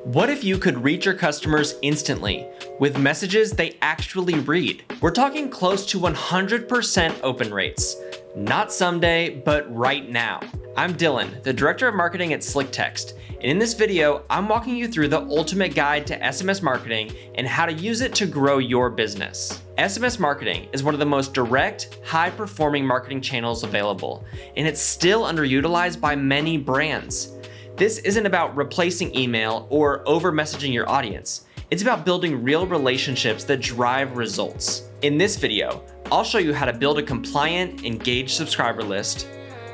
What if you could reach your customers instantly with messages they actually read? We're talking close to 100% open rates. Not someday, but right now. I'm Dylan, the Director of Marketing at SlickText, and in this video, I'm walking you through the ultimate guide to SMS marketing and how to use it to grow your business. SMS marketing is one of the most direct, high-performing marketing channels available, and it's still underutilized by many brands. This isn't about replacing email or over-messaging your audience. It's about building real relationships that drive results. In this video, I'll show you how to build a compliant, engaged subscriber list,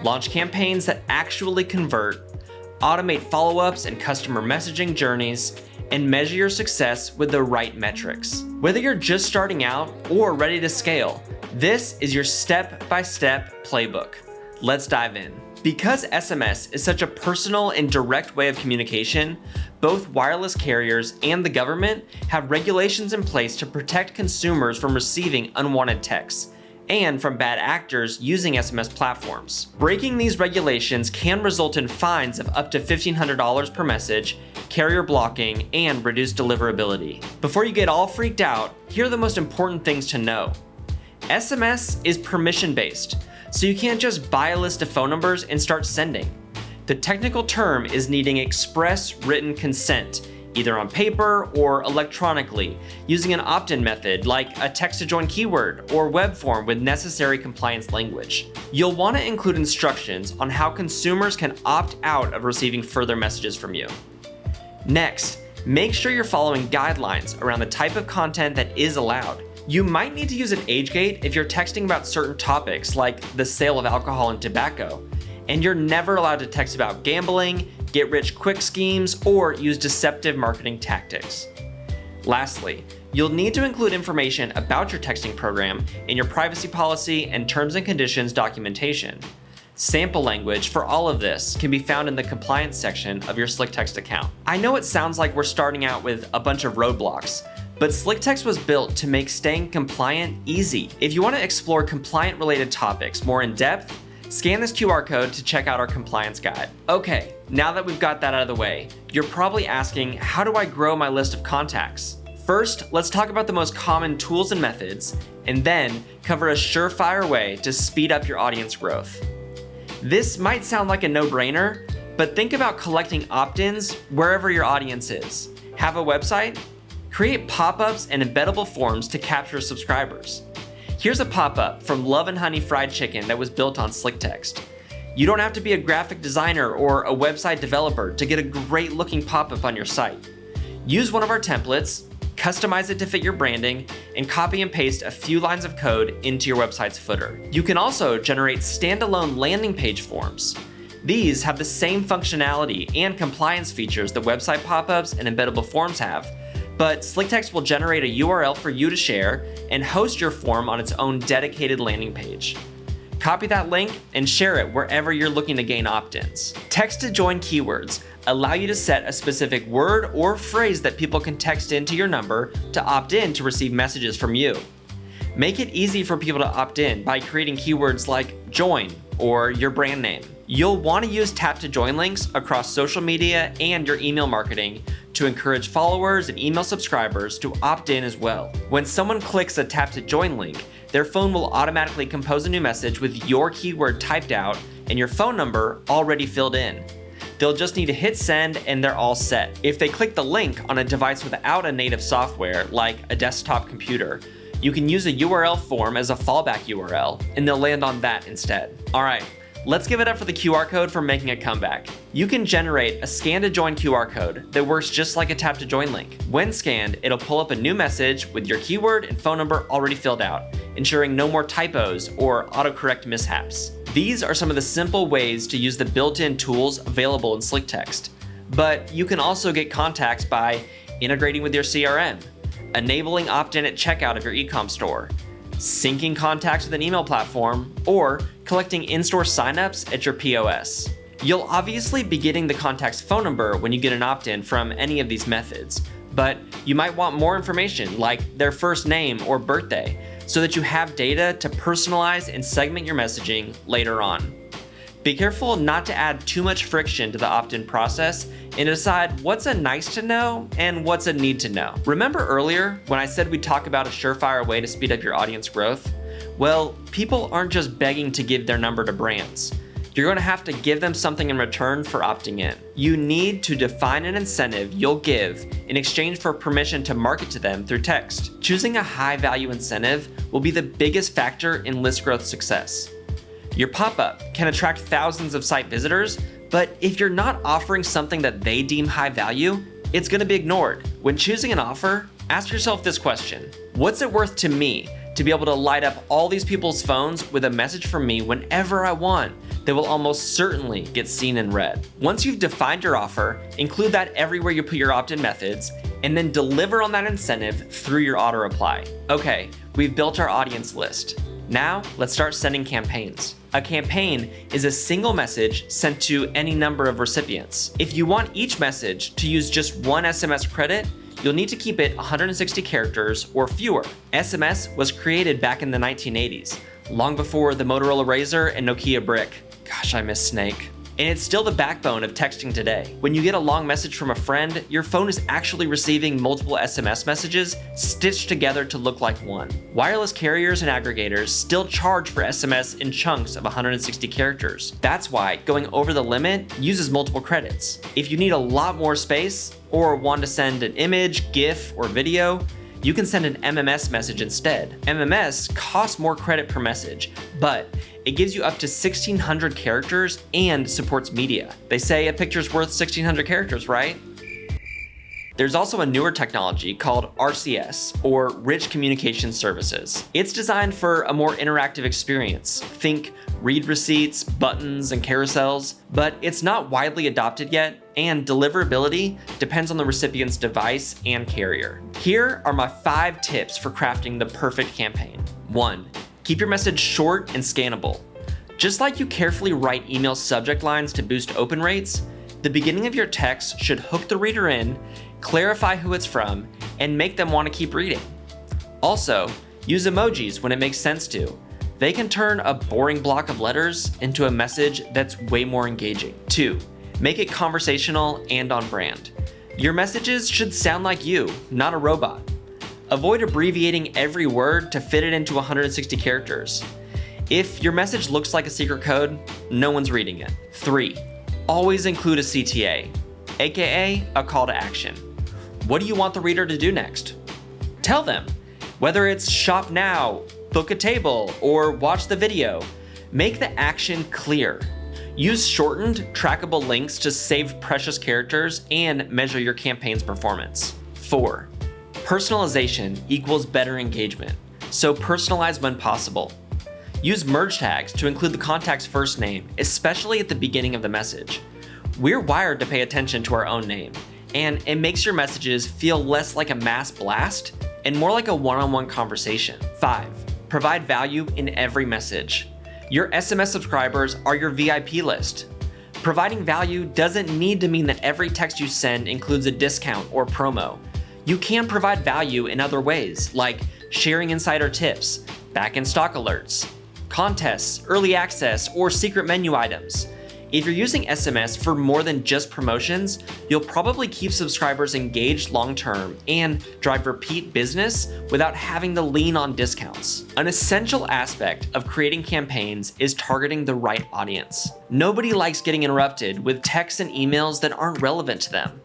launch campaigns that actually convert, automate follow-ups and customer messaging journeys, and measure your success with the right metrics. Whether you're just starting out or ready to scale, this is your step-by-step playbook. Let's dive in. Because SMS is such a personal and direct way of communication, both wireless carriers and the government have regulations in place to protect consumers from receiving unwanted texts and from bad actors using SMS platforms. Breaking these regulations can result in fines of up to $1,500 per message, carrier blocking, and reduced deliverability. Before you get all freaked out, here are the most important things to know. SMS is permission-based, so you can't just buy a list of phone numbers and start sending. The technical term is needing express written consent, either on paper or electronically, using an opt-in method like a text-to-join keyword or web form with necessary compliance language. You'll want to include instructions on how consumers can opt out of receiving further messages from you. Next, make sure you're following guidelines around the type of content that is allowed. You might need to use an age gate if you're texting about certain topics like the sale of alcohol and tobacco, and you're never allowed to text about gambling, get-rich-quick schemes, or use deceptive marketing tactics. Lastly, you'll need to include information about your texting program in your privacy policy and terms and conditions documentation. Sample language for all of this can be found in the compliance section of your SlickText account. I know it sounds like we're starting out with a bunch of roadblocks, but SlickText was built to make staying compliant easy. If you want to explore compliant-related topics more in depth, scan this QR code to check out our compliance guide. Okay, now that we've got that out of the way, you're probably asking, how do I grow my list of contacts? First, let's talk about the most common tools and methods, and then cover a surefire way to speed up your audience growth. This might sound like a no-brainer, but think about collecting opt-ins wherever your audience is. Have a website? Create pop-ups and embeddable forms to capture subscribers. Here's a pop-up from Love and Honey Fried Chicken that was built on SlickText. You don't have to be a graphic designer or a website developer to get a great looking pop-up on your site. Use one of our templates, customize it to fit your branding, and copy and paste a few lines of code into your website's footer. You can also generate standalone landing page forms. These have the same functionality and compliance features that website pop-ups and embeddable forms have, but SlickText will generate a URL for you to share and host your form on its own dedicated landing page. Copy that link and share it wherever you're looking to gain opt-ins. Text-to-join keywords allow you to set a specific word or phrase that people can text into your number to opt in to receive messages from you. Make it easy for people to opt in by creating keywords like join or your brand name. You'll want to use tap-to-join links across social media and your email marketing to encourage followers and email subscribers to opt in as well. When someone clicks a tap-to-join link, their phone will automatically compose a new message with your keyword typed out and your phone number already filled in. They'll just need to hit send and they're all set. If they click the link on a device without a native software, like a desktop computer, you can use a URL form as a fallback URL, and they'll land on that instead. All right, let's give it up for the QR code for making a comeback. You can generate a scan-to-join QR code that works just like a tap-to-join link. When scanned, it'll pull up a new message with your keyword and phone number already filled out, ensuring no more typos or autocorrect mishaps. These are some of the simple ways to use the built-in tools available in SlickText. But you can also get contacts by integrating with your CRM, enabling opt-in at checkout of your e-com store, syncing contacts with an email platform, or collecting in-store signups at your POS. You'll obviously be getting the contact's phone number when you get an opt-in from any of these methods, but you might want more information like their first name or birthday so that you have data to personalize and segment your messaging later on. Be careful not to add too much friction to the opt-in process and decide what's a nice to know and what's a need to know. Remember earlier when I said we'd talk about a surefire way to speed up your audience growth? Well, people aren't just begging to give their number to brands. You're going to have to give them something in return for opting in. You need to define an incentive you'll give in exchange for permission to market to them through text. Choosing a high-value incentive will be the biggest factor in list growth success. Your pop-up can attract thousands of site visitors, but if you're not offering something that they deem high value, it's going to be ignored. When choosing an offer, ask yourself this question: what's it worth to me to be able to light up all these people's phones with a message from me whenever I want that will almost certainly get seen and read? Once you've defined your offer, include that everywhere you put your opt-in methods, and then deliver on that incentive through your auto reply. Okay, we've built our audience list. Now, let's start sending campaigns. A campaign is a single message sent to any number of recipients. If you want each message to use just one SMS credit, you'll need to keep it 160 characters or fewer. SMS was created back in the 1980s, long before the Motorola Razr and Nokia Brick. Gosh, I miss Snake. And it's still the backbone of texting today. When you get a long message from a friend, your phone is actually receiving multiple SMS messages stitched together to look like one. Wireless carriers and aggregators still charge for SMS in chunks of 160 characters. That's why going over the limit uses multiple credits. If you need a lot more space or want to send an image, GIF, or video, you can send an MMS message instead. MMS costs more credit per message, but it gives you up to 1,600 characters and supports media. They say a picture's worth 1,600 characters, right? There's also a newer technology called RCS, or Rich Communication Services. It's designed for a more interactive experience. Think read receipts, buttons, and carousels, but it's not widely adopted yet, and deliverability depends on the recipient's device and carrier. Here are my 5 tips for crafting the perfect campaign. 1. Keep your message short and scannable. Just like you carefully write email subject lines to boost open rates, the beginning of your text should hook the reader in, clarify who it's from, and make them want to keep reading. Also, use emojis when it makes sense to. They can turn a boring block of letters into a message that's way more engaging. 2. Make it conversational and on brand. Your messages should sound like you, not a robot. Avoid abbreviating every word to fit it into 160 characters. If your message looks like a secret code, no one's reading it. 3. Always include a CTA, aka a call to action. What do you want the reader to do next? Tell them. Whether it's shop now, book a table, or watch the video, make the action clear. Use shortened, trackable links to save precious characters and measure your campaign's performance. 4. Personalization equals better engagement, so personalize when possible. Use merge tags to include the contact's first name, especially at the beginning of the message. We're wired to pay attention to our own name, and it makes your messages feel less like a mass blast and more like a one-on-one conversation. 5. Provide value in every message. Your SMS subscribers are your VIP list. Providing value doesn't need to mean that every text you send includes a discount or promo. You can provide value in other ways, like sharing insider tips, back-in-stock alerts, contests, early access, or secret menu items. If you're using SMS for more than just promotions, you'll probably keep subscribers engaged long-term and drive repeat business without having to lean on discounts. An essential aspect of creating campaigns is targeting the right audience. Nobody likes getting interrupted with texts and emails that aren't relevant to them.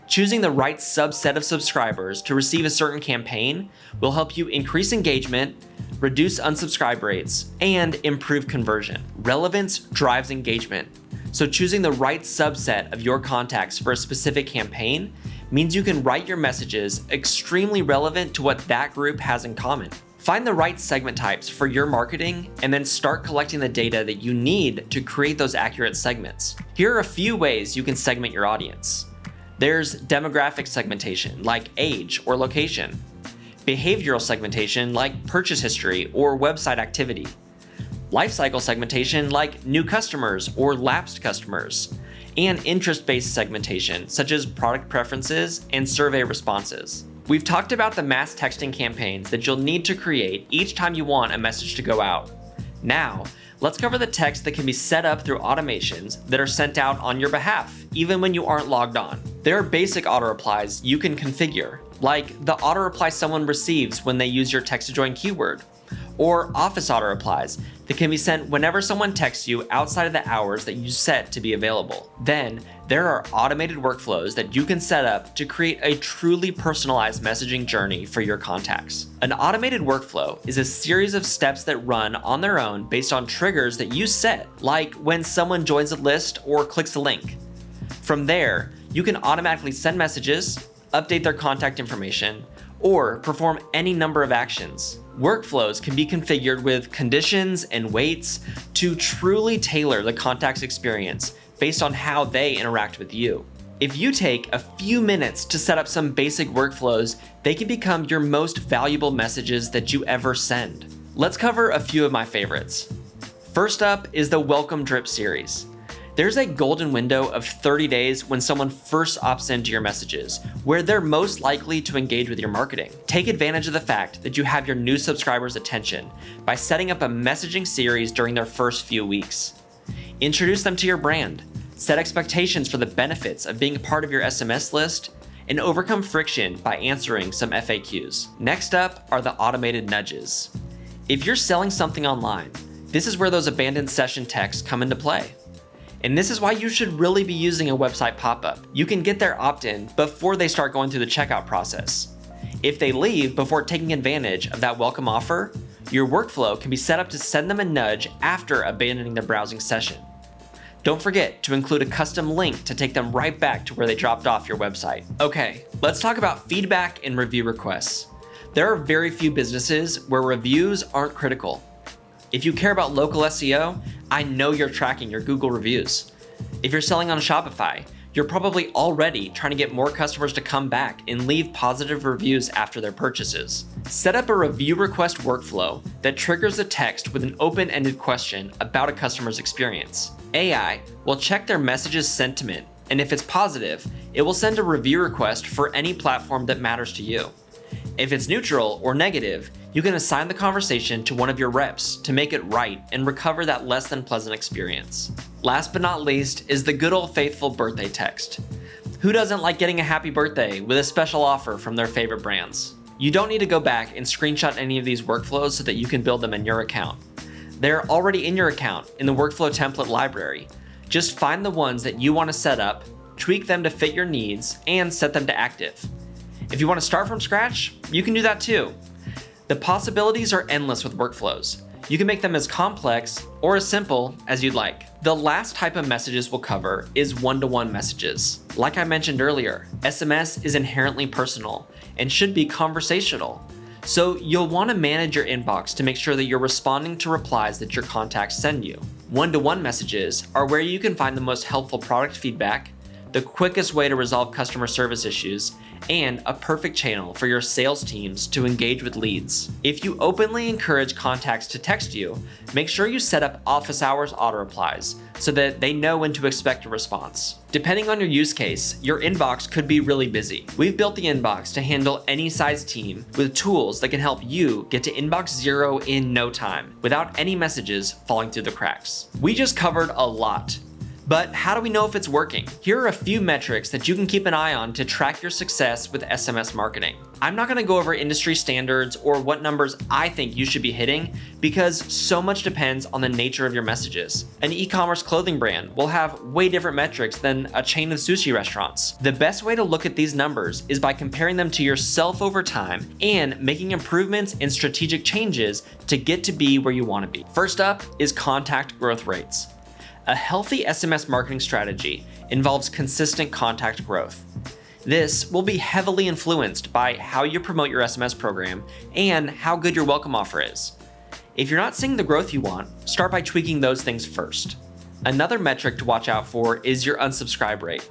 Choosing the right subset of subscribers to receive a certain campaign will help you increase engagement, reduce unsubscribe rates, and improve conversion. Relevance drives engagement, so choosing the right subset of your contacts for a specific campaign means you can write your messages extremely relevant to what that group has in common. Find the right segment types for your marketing and then start collecting the data that you need to create those accurate segments. Here are a few ways you can segment your audience. There's demographic segmentation, like age or location. Behavioral segmentation, like purchase history or website activity. Lifecycle segmentation, like new customers or lapsed customers. And interest-based segmentation, such as product preferences and survey responses. We've talked about the mass texting campaigns that you'll need to create each time you want a message to go out. Now, Let's cover the text that can be set up through automations that are sent out on your behalf, even when you aren't logged on. There are basic auto replies you can configure, like the auto reply someone receives when they use your text to join keyword, or office auto replies that can be sent whenever someone texts you outside of the hours that you set to be available. Then, there are automated workflows that you can set up to create a truly personalized messaging journey for your contacts. An automated workflow is a series of steps that run on their own based on triggers that you set, like when someone joins a list or clicks a link. From there, you can automatically send messages, update their contact information, or perform any number of actions. Workflows can be configured with conditions and waits to truly tailor the contact's experience based on how they interact with you. If you take a few minutes to set up some basic workflows, they can become your most valuable messages that you ever send. Let's cover a few of my favorites. First up is the Welcome Drip series. There's a golden window of 30 days when someone first opts into your messages, where they're most likely to engage with your marketing. Take advantage of the fact that you have your new subscribers' attention by setting up a messaging series during their first few weeks. Introduce them to your brand, set expectations for the benefits of being a part of your SMS list, and overcome friction by answering some FAQs. Next up are the automated nudges. If you're selling something online, this is where those abandoned session texts come into play. And this is why you should really be using a website pop-up. You can get their opt-in before they start going through the checkout process. If they leave before taking advantage of that welcome offer, your workflow can be set up to send them a nudge after abandoning their browsing session. Don't forget to include a custom link to take them right back to where they dropped off your website. Okay, let's talk about feedback and review requests. There are very few businesses where reviews aren't critical. If you care about local SEO, I know you're tracking your Google reviews. If you're selling on Shopify, you're probably already trying to get more customers to come back and leave positive reviews after their purchases. Set up a review request workflow that triggers a text with an open-ended question about a customer's experience. AI will check their message's sentiment, and if it's positive, it will send a review request for any platform that matters to you. If it's neutral or negative, you can assign the conversation to one of your reps to make it right and recover that less than pleasant experience. Last but not least is the good old faithful birthday text. Who doesn't like getting a happy birthday with a special offer from their favorite brands? You don't need to go back and screenshot any of these workflows so that you can build them in your account. They're already in your account in the workflow template library. Just find the ones that you want to set up, tweak them to fit your needs, and set them to active. If you want to start from scratch, you can do that too. The possibilities are endless with workflows. You can make them as complex or as simple as you'd like. The last type of messages we'll cover is one-to-one messages. Like I mentioned earlier, SMS is inherently personal and should be conversational. So you'll want to manage your inbox to make sure that you're responding to replies that your contacts send you. One-to-one messages are where you can find the most helpful product feedback, the quickest way to resolve customer service issues, and a perfect channel for your sales teams to engage with leads. If you openly encourage contacts to text you, make sure you set up office hours auto replies so that they know when to expect a response. Depending on your use case, your inbox could be really busy. We've built the inbox to handle any size team with tools that can help you get to inbox zero in no time without any messages falling through the cracks. We just covered a lot. But how do we know if it's working? Here are a few metrics that you can keep an eye on to track your success with SMS marketing. I'm not gonna go over industry standards or what numbers I think you should be hitting because so much depends on the nature of your messages. An e-commerce clothing brand will have way different metrics than a chain of sushi restaurants. The best way to look at these numbers is by comparing them to yourself over time and making improvements and strategic changes to get to be where you wanna be. First up is contact growth rates. A healthy SMS marketing strategy involves consistent contact growth. This will be heavily influenced by how you promote your SMS program and how good your welcome offer is. If you're not seeing the growth you want, start by tweaking those things first. Another metric to watch out for is your unsubscribe rate.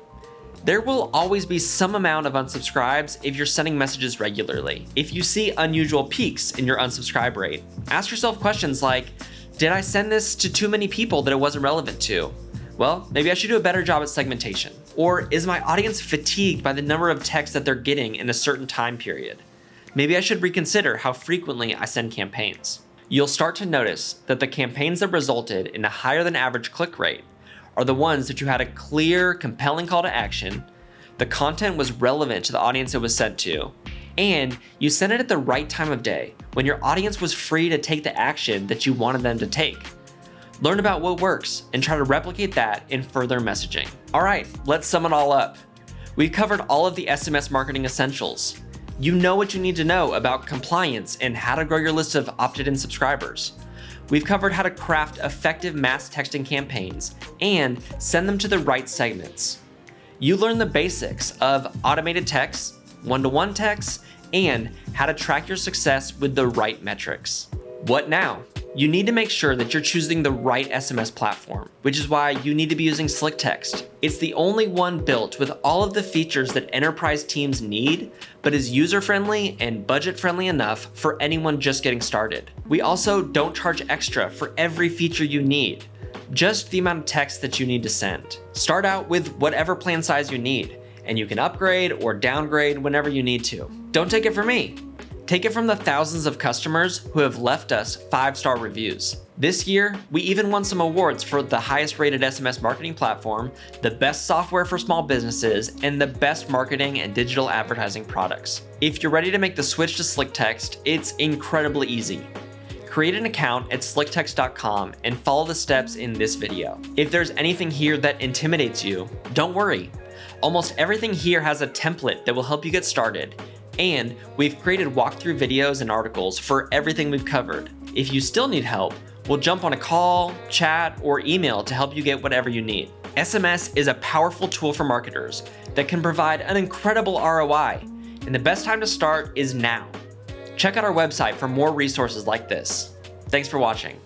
There will always be some amount of unsubscribes if you're sending messages regularly. If you see unusual peaks in your unsubscribe rate, ask yourself questions like, did I send this to too many people that it wasn't relevant to? Well, maybe I should do a better job at segmentation. Or is my audience fatigued by the number of texts that they're getting in a certain time period? Maybe I should reconsider how frequently I send campaigns. You'll start to notice that the campaigns that resulted in a higher than average click rate are the ones that you had a clear, compelling call to action, the content was relevant to the audience it was sent to, and you sent it at the right time of day when your audience was free to take the action that you wanted them to take. Learn about what works and try to replicate that in further messaging. All right, let's sum it all up. We've covered all of the SMS marketing essentials. You know what you need to know about compliance and how to grow your list of opted-in subscribers. We've covered how to craft effective mass texting campaigns and send them to the right segments. You learn the basics of automated texts, one-to-one texts, and how to track your success with the right metrics. What now? You need to make sure that you're choosing the right SMS platform, which is why you need to be using SlickText. It's the only one built with all of the features that enterprise teams need, but is user-friendly and budget-friendly enough for anyone just getting started. We also don't charge extra for every feature you need, just the amount of text that you need to send. Start out with whatever plan size you need, and you can upgrade or downgrade whenever you need to. Don't take it from me. Take it from the thousands of customers who have left us 5-star reviews. This year, we even won some awards for the highest rated SMS marketing platform, the best software for small businesses, and the best marketing and digital advertising products. If you're ready to make the switch to SlickText, it's incredibly easy. Create an account at slicktext.com and follow the steps in this video. If there's anything here that intimidates you, don't worry. Almost everything here has a template that will help you get started. And we've created walkthrough videos and articles for everything we've covered. If you still need help, we'll jump on a call, chat, or email to help you get whatever you need. SMS is a powerful tool for marketers that can provide an incredible ROI, and the best time to start is now. Check out our website for more resources like this. Thanks for watching.